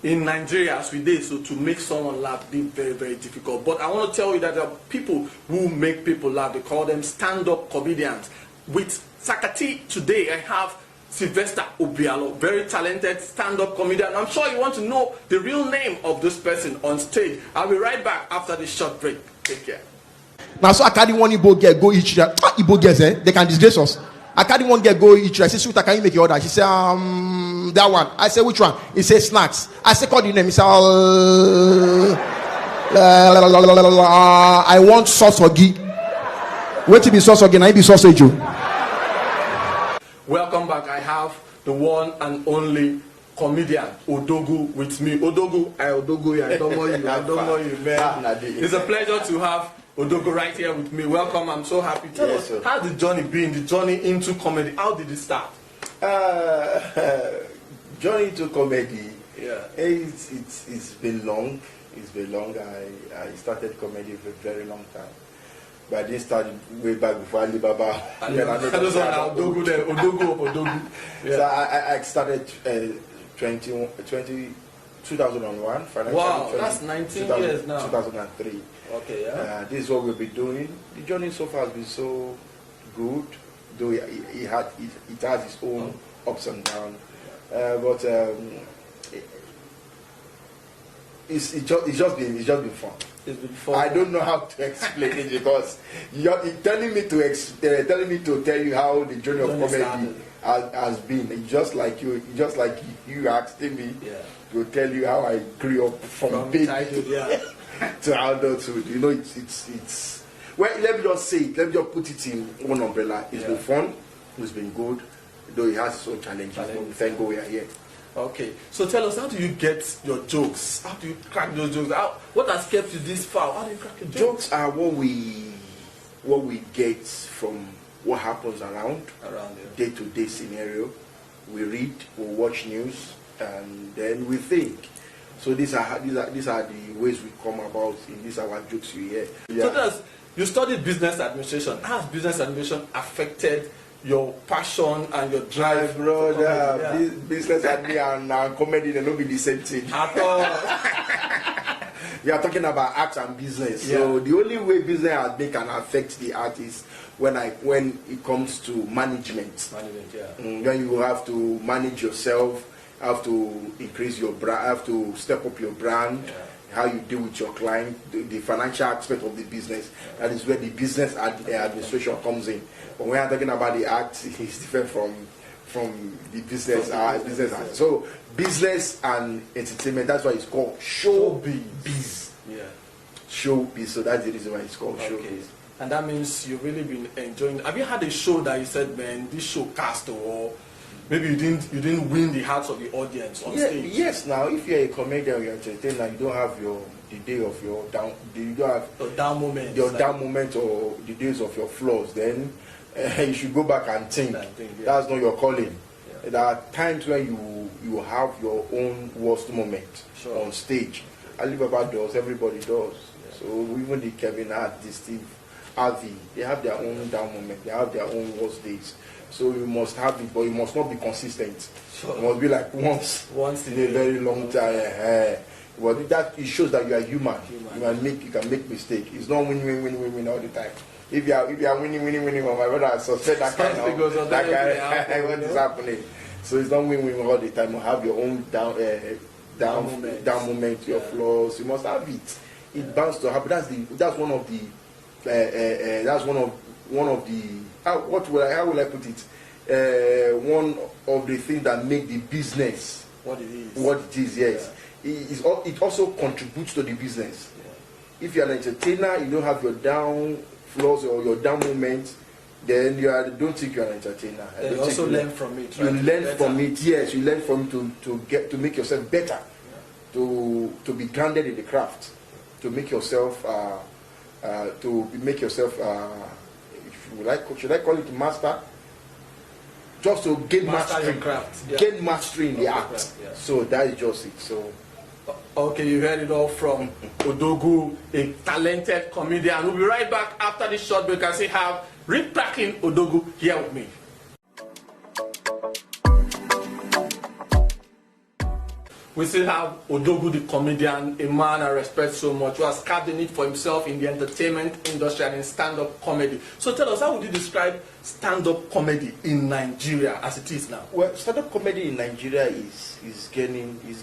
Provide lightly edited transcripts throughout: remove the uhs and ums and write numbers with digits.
in Nigeria as we did, so to make someone laugh be very, very difficult. But I want to tell you that there are people who make people laugh. They call them stand-up comedians. With Saka-T today, I have Sylvester Obialo, very talented stand-up comedian. I'm sure you want to know the real name of this person on stage. I'll be right back after this short break. Take care. Now, so I carry one Igbo girl go each Igbo girls, they can disgrace us. I carry one girl go each. I say, "Sweetheart, can you make your order?" She say, that one. I say, "Which one?" He says, "Snacks." I say, "Call the name." He say, "I want sauce-ogi." Wait till be sauce-ogi, I be sausage. Welcome back. I have the one and only comedian Odogwu with me. Odogwu, I don't know you, man. It's a pleasure to have Odogwu right here with me. Welcome. I'm so happy. Tell us, how the journey been? The journey into comedy. How did it start? Journey into comedy. Yeah. It's been long. It's been long. I started comedy for a very long time. But I didn't start way back before Alibaba. Odogwu. Yeah. So I started 2001. Wow, that's 19 years now. 2003. Okay, yeah. This is what we'll be doing. The journey so far has been so good, though it has its own ups and downs. But it's just been fun. It's been fun. I don't know how to explain it because you're telling me to tell you how the journey of comedy has been. It's just like you asking me to tell you how I grew up from baby to adulthood. You know, it's well. Let me just say it. Let me just put it in one umbrella. It's been fun. It's been good, though it has its own challenges. But thank God we are here. Okay, so tell us, how do you get your jokes? How do you crack those jokes? What has kept you this far? How do you crack your jokes? Jokes are what we get from what happens around day-to-day scenario. We read, we watch news, and then we think. So these are the ways we come about. These are our jokes you hear. Yeah. So tell us, you studied business administration. How has business administration affected your passion and your drive? Brother, business admin and comedy, they don't be the same thing at all. You are talking about art and business. So the only way business admin can affect the artist when it comes to management. When you have to manage yourself, have to increase your brand, have to step up your brand. How you deal with your client, the financial aspect of the business. That is where the business administration comes in. But when I'm talking about the art, it's different from the business. So business and entertainment. That's why it's called showbiz. Yeah. Showbiz. So that's the reason why it's called showbiz. And that means you've really been enjoying. Have you had a show that you said, "Man, this show cast," or maybe you didn't win the hearts of the audience on stage? Yes. Now, if you're a comedian, you're entertainer, you don't have the day of your down. You don't have your down moment. Your down moment or the days of your flaws. Then you should go back and think. That's not your calling. Yeah. There are times when you have your own worst moment on stage. Alibaba does. Everybody does. Yeah. So even the Kevin Hart, the Steve Harvey, they have their own down moment. They have their own worst days. So you must have it, but you must not be consistent. It must be like once in a very long time. But that it shows that you are human. You can make mistake. It's not win all the time. If you are winning, my brother, suspect that kind of what is happening. So it's not win all the time. You have your own down moment, your flaws. You must have it. It bounds to happen. That's one of the how will I put it? One of the things that make the business what it is. Yes. It also contributes to the business. Yeah. If you're an entertainer, you don't have your down flaws or your down moments, then don't think you're an entertainer. You also learn from it. You learn from it. Yes, you learn from it to make yourself better, to be grounded in the craft, to make yourself should I call it master? Just to gain mastery, gain mastery in the art. So that is just it. So, okay, you heard it all from Odogwu, a talented comedian. We'll be right back after this short break as we have Rip-Cracking Odogwu here with me. We still have Odogwu, the comedian, a man I respect so much, who has carved a niche for himself in the entertainment industry and in stand-up comedy. So tell us, how would you describe stand-up comedy in Nigeria as it is now? Well, stand-up comedy in Nigeria is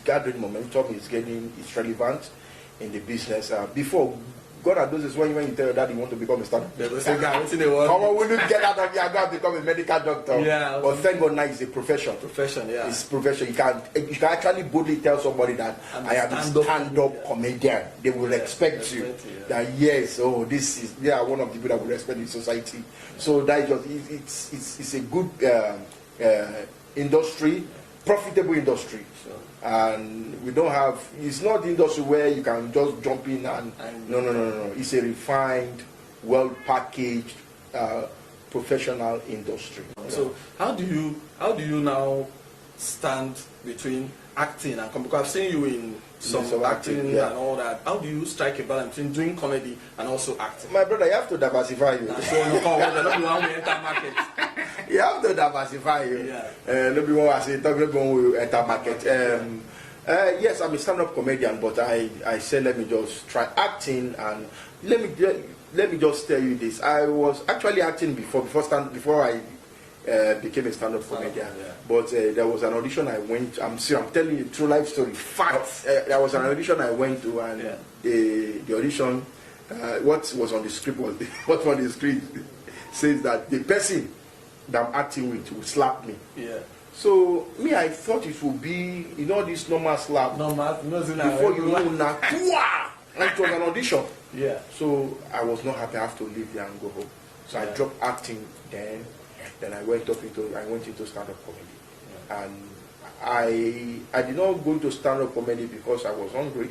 gathering momentum, it's relevant in the business. Before, God had those is when you tell your dad you want to become a stand-up. They will say, guy, what's in the world? Come on, we don't get out of here, go and become a medical doctor. Yeah. But thank God now it's a profession. Profession, yeah. It's profession. You can actually boldly tell somebody that I am a stand-up comedian. They will respect you. That yes, oh, they are one of the people that will respect in society. So that is just it's a good industry, profitable industry. Sure. And we don't have, it's not the industry where you can just jump in and no. It's a refined, well packaged, professional industry. So how do you now stand between acting and comedy? Because I've seen you in some acting and all that. How do you strike a balance between doing comedy and also acting? My brother, you have to diversify you. So you enter market. You have to diversify you. Yeah. Nobody wants to say, nobody will enter market. Yes, I'm a stand-up comedian, but I said let me just try acting, and let me just tell you this. I was actually acting before I became a stand-up comedian. Yeah. But there was an audition I went. I'm telling you a true life story. Fact. There was an audition I went to, and the audition, what was on the script says that the person that I'm acting with will slap me. Yeah. So me, I thought it would be this normal slap. Before you know now, and it was an audition. Yeah. So I was not happy. I have to leave there and go home. So I dropped acting then I went into stand-up comedy. Yeah. And I did not go into stand-up comedy because I was hungry.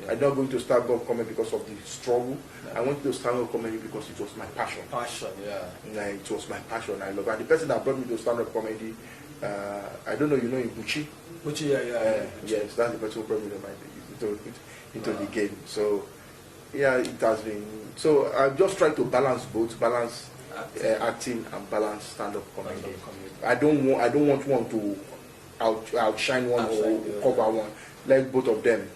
Yeah. I did not go into stand-up comedy because of the struggle. Yeah. I went into stand-up comedy because it was my passion. It was my passion. I love it. And the person that brought me to stand-up comedy, I don't know, you know Buchi? Buchi, yeah. Yes, that's the person who brought me into the game. So, yeah, it has been. So I just try to balance both, acting and balance stand-up comedy. I don't want one to outshine one or cover one. Let both of them.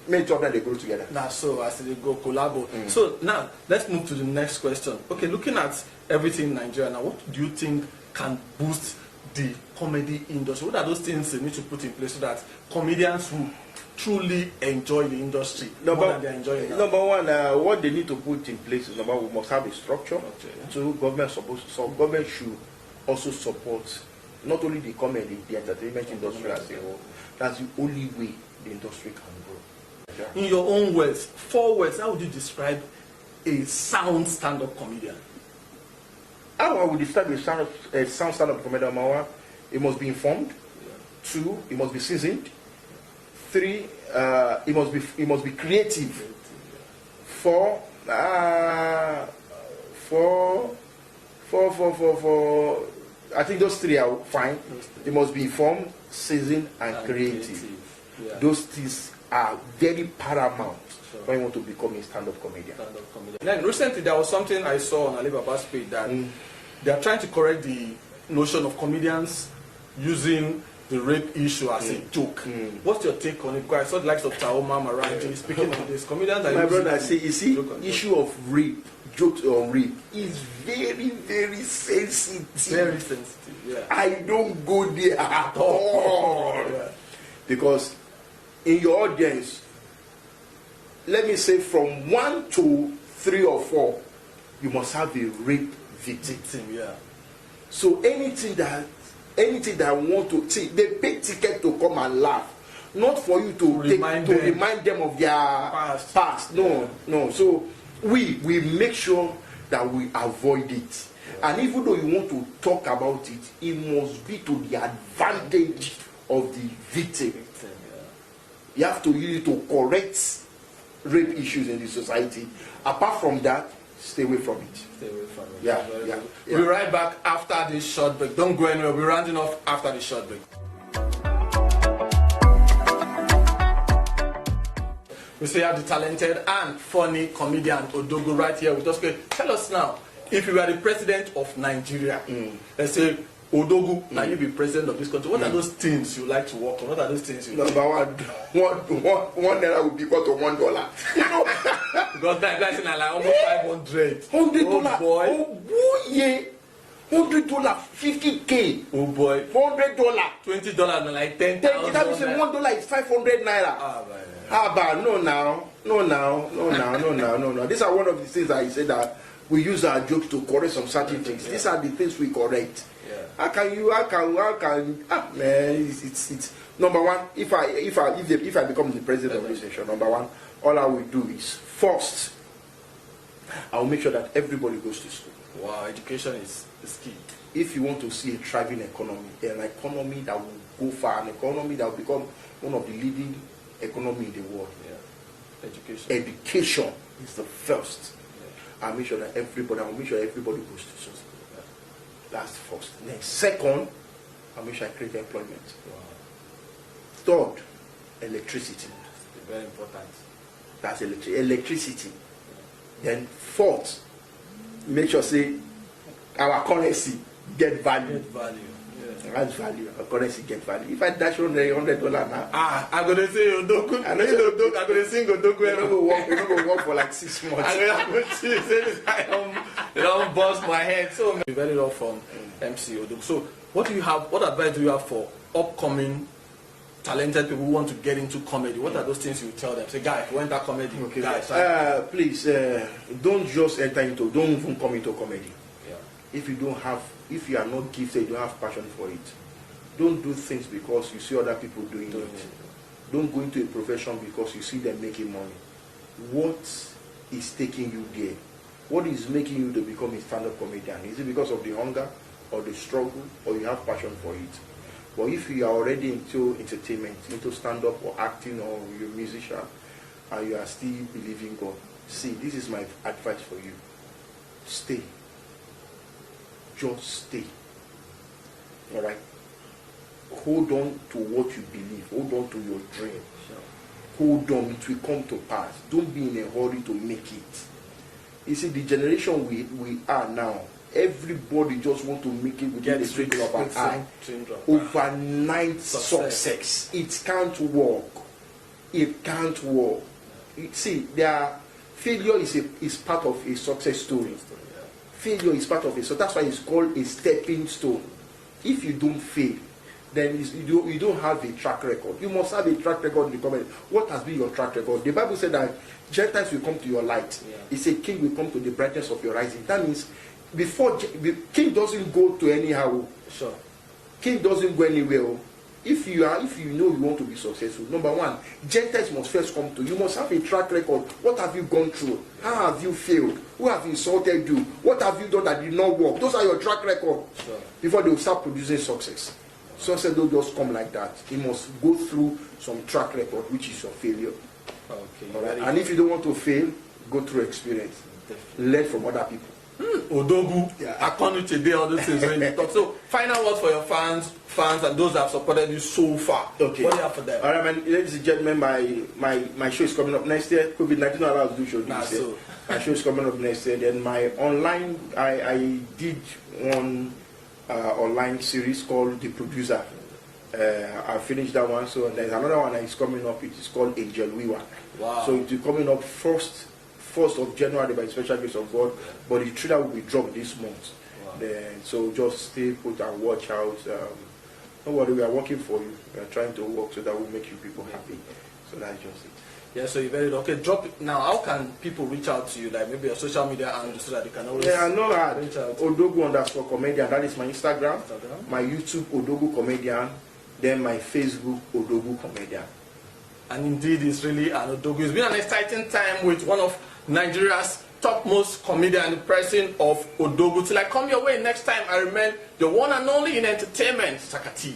Make two of them they go together. So as they go collabo. So now let's move to the next question. Okay, looking at everything in Nigeria now, what do you think can boost the comedy industry? What are those things they need to put in place so that comedians will truly enjoy the industry more than they're enjoying now? Number one, what they need to put in place is we must have a structure. So government should also support not only the comedy, the entertainment industry as a whole. That's the only way the industry can grow. In your own words, 4 words, how would you describe a sound stand-up comedian? How I would describe a sound stand-up comedian? It must be informed. 2, it must be seasoned. 3, it must be creative. 4, I think those 3 are fine. It must be informed, seasoned, and creative. Yeah. Those things are very paramount when you want to become a stand-up comedian. Then recently there was something I saw on Alibaba's page that they are trying to correct the notion of comedians using the rape issue as a joke. What's your take on it? Because I saw the likes of Taoma Maranji speaking on this. Comedians are my brother, you see, issue of rape, jokes on rape is very, very sensitive. Very sensitive, yeah. I don't go there at all. Yeah. Because in your audience, let me say from 1 to 3 or 4, you must have a rape victim. Yeah. So anything that want to see, they pay ticket to come and laugh, not for you to remind them of their past. No. So we make sure that we avoid it. Yeah. And even though you want to talk about it, it must be to the advantage of the victim. You have to use it to correct rape issues in the society. Apart from that, stay away from it. Stay away from it. Yeah. We'll be right back after this short break. Don't go anywhere. We'll be rounding off after this short break. We still have the talented and funny comedian Odogwu right here with us. Tell us now, if you were the president of Nigeria, let's say Odogwu, now you be president of this country. What are those things you like to work on? What are those things you Number one naira will be equal to $1. You know, because that guy's in like almost 500. $100. Oh boy. Oh yeah. $100, 50K. Oh boy. $100. $20 and like 10,000. That means $1 is 500 naira. No. These are one of the things that I said that we use our jokes to correct some certain things. These are the things we correct. How can man, it's number one. If I become the president of this nation, number one, all I will do is first, I will make sure that everybody goes to school. Wow, education is key. If you want to see a thriving economy, an economy that will go far, an economy that will become one of the leading economy in the world, education is the first. I'll make sure that everybody goes to school. That's first. Then second, I'll make sure I create employment. Wow. Third, electricity. Very important. That's electricity. Then fourth, make sure say our currency get value. That's value. Our currency get value. If I dash $100 now, I'm gonna say Odogwu. I'm gonna sing Odogwu. You don't go work for like 6 months. I'm gonna say it don't bust my head. So very well from MC Odogwu. So what advice do you have for upcoming talented people who want to get into comedy? What are those things you tell them? Say, guys, if you enter comedy, okay, guys, please don't just don't even come into comedy. If you are not gifted, you don't have passion for it. Don't do things because you see other people doing it. Don't go into a profession because you see them making money. What is taking you there? What is making you to become a stand-up comedian? Is it because of the hunger or the struggle, or you have passion for it? But if you are already into entertainment, into stand-up or acting, or you're a musician, and you are still believing God, see, this is my advice for you. Stay. Just stay. All right. Hold on to what you believe. Hold on to your dream. Hold on. It will come to pass. Don't be in a hurry to make it. You see, the generation we are now, everybody just want to make it within the twinkle of an eye. Overnight success. It can't work. It can't work. See, failure is part of a success story. Failure is part of it, so that's why it's called a stepping stone. If you don't fail, then you don't have a track record. You must have a track record in the comedy. What has been your track record? The Bible said that Gentiles will come to your light. It said king will come to the brightness of your rising. That means king doesn't go to anyhow. Sure. King doesn't go anywhere. If you know you want to be successful, number one, Gentiles must first come to you. You must have a track record. What have you gone through? How have you failed? Who have insulted you? What have you done that did not work? Those are your track record. Sure. Before they will start producing success. Success don't just come like that. You must go through some track record, which is your failure. Okay. All right? And if you don't want to fail, go through experience. Learn from other people. Odogwu, according to today, all those things when you talk. So, final words for your fans, and those that have supported you so far. Okay. What do you have for them? All right, man. Ladies and gentlemen, my show is coming up next year. COVID-19 allows to do show this year. My show is coming up next year. Then my online, I did one online series called The Producer. I finished that one. So there's another one that is coming up. It is called Angel Wiwa. Wow. So it is coming up 1st of January by special grace of God, but the trailer will be dropped this month. Wow. So just stay put and watch out. Don't worry, we are working for you. We are trying to work so that will make you people happy. So that's just it. Yeah, so you very okay. Drop it now. How can people reach out to you? Like maybe your social media handle so that they can always I know that. reach out. Odogwu_comedian. That is my Instagram. My YouTube Odogwu Comedian. Then my Facebook Odogwu Comedian. And indeed, it's really an Odogwu. It's been an exciting time with one of Nigeria's topmost comedian, the person of Odogwu. Till I come your way next time, I remain the one and only in entertainment, Saka-T.